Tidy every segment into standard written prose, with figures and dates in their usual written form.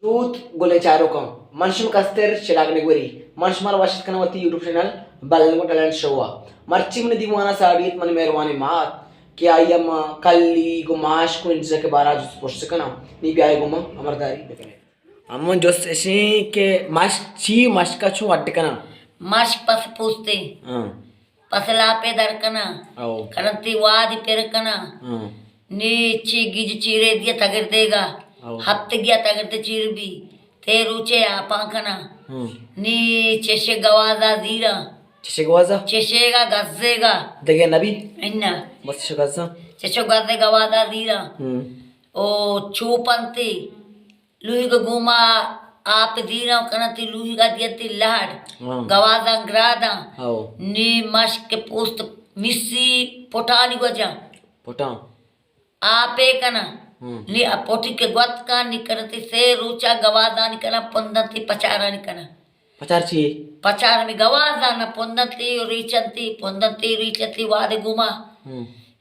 Tut gole charokam. Manshum kaster shilagni guri. Manshmar washit kanawati YouTube channel Balango Talent Show. Marchim ne dimana sabit man merwani mat. कि आई हम कल्ली गुमाश को इंजर के बारे में पूछ सकना नहीं भी आए गुमा हमारे दारी देखने हम जो ऐसे के माश का छू अड्डे करना माश पस पूछते पसला पे दरकना करंती वादी पेरकना नीचे गिज चीरे दिया तगर देगा हफ्ते गया तगर चीर भी ते रुचे आपाखना नीचे से गवाजा दीरा चेशेगा गज़ेगा देखे नबी इन्ना बस शगासा चेशो गज़े गवाजा दीरा ओ चूपंती लुही को घुमा आप दीरा करती लुही का दियती लाड गवाजा ग्रादा नी मश के पोस्ट मिस्सी पोटानी गजा पोटा आपे कना नी पोटी के गत का निकलती से रुचा गवाजा निकला पंदती पचारा निकला पचार में गवाजा न पोंदती रीचंती वादे गुमा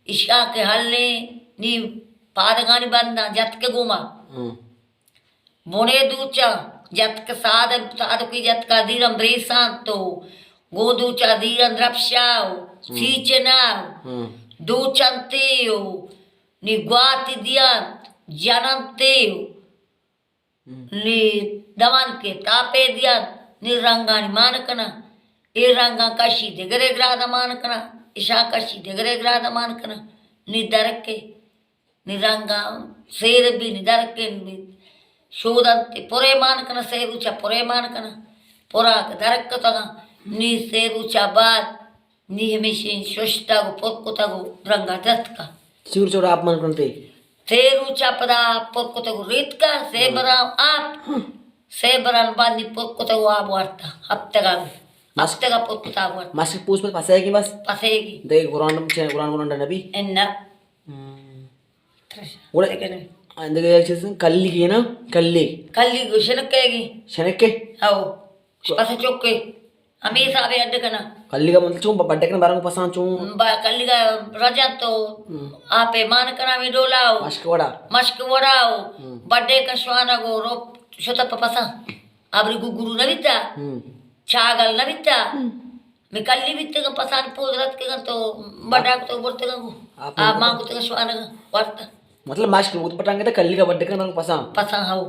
इश्का के हल्ले नी पादगानी बंदा जत के गुमा मोने दूचा जत के साध की जत का धीरम ब्रेसान तो गो दूचा धीरन रपशाओ सीचनाओ दूचंते हो नी ग्वाति दिया जनंते हो नी दमन के तापे दिया निरंगानी मानकना ए रंगा कशी दिगरे ग्राद मानकना ईशा कशी दिगरे ग्राद मानकना निदरके निरंगा शेर भी निदरके शोधंते पुरे मानकना शेरुचा पुरे मानकना पुरा दरक तगा नी शेरुचा बाद नी हमेशा सुष्टा गो पुरकुता गो रंगा दत्त का सिर चोरा आप मानकनते शेरुचा पदा पुरकुता गो रीत का सेबरा आप सेबरन बांधी पुरकुता गो आप वार्ता हफ्ते का पुरकुता वार्ता मास्क पूछ पर पासेगी बस पासेगी देख कुरान नबी एन्ना उड़ा अंदर एक चीज़ कल्ली शनके आओ पासे चौके हमेशा आवे अड्डे करना कल्ली का मतलब चूं बड्डे करना बारंग पसंद चूं कल्ली का रजा तो आपे मान करना में डोलाओ मस्क वड़ाओ बड्डे का श्वाना गो रोप शोता पपसा आबरी गुरु नविता छागल नविता मैं कल्ली बित्ते का पसान पोज रत के तो बड़ा तो बोलते का आप मां को तो श्वाना वार्ता मतलब मास्क वो पटांगे तो कल्ली का बड्डे करना पसंद हाओ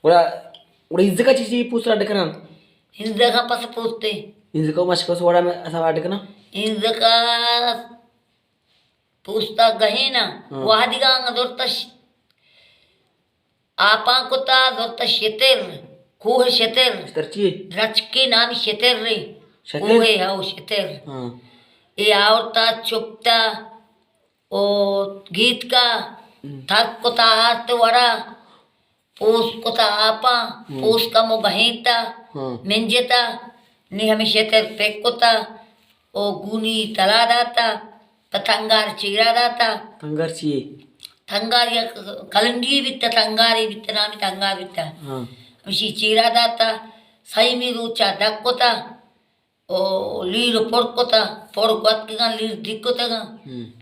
उड़ा इज्जत का चीज़ पूछ रहा डकना इज्जत का पस पूछते इज्जत को मास्क को वड़ा में ऐसा वाड़ करना इज्जत का पूछता गहेना वादिगा दोरता आपा कोता दोरता शेतेर कुह शेतेर रचके नाम शेतेर रे कुहे हाउ शेतेर ये आवता चुपता ओ गीत का थक कोता हाथ वड़ा पोस कोता आपा पोस का मो बहेता मिंजेता नी हमें शेतेर पेक कोता ओ गुनी तला दाता पतंगार चीरा दाता थंगारी कलंडी बित्ता थंगारी बित्ता नामी थंगा बित्ता मिशी चीरा दाता सही में रूचा दक्कोता ओ लीर पोड़कोता पोड़ गत के गान लीर दिक्कोता गा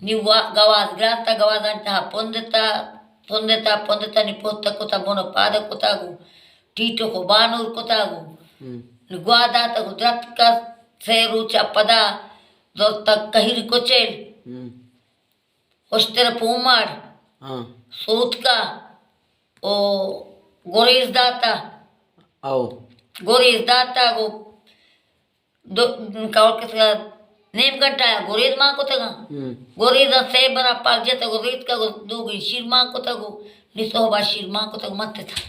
निवा गवाज ग्राता गवाज अंटा पोंदेता नि पोता कोता बोनो पाद कोता गो टीटो को बानूर कोता गो निगवा दाता गो द्रत का से रूचा पदा दो तक कहिर कोचेल उस्तेर पूमार सूत का ओ गोरेज दाता गो दो कावल के नेम घंटा गोरेज माँ को तगा गोरेज से बना पाक जता गोरेज का गो दो शिर माँ को तगो निसोबा शिर माँ को तग मत था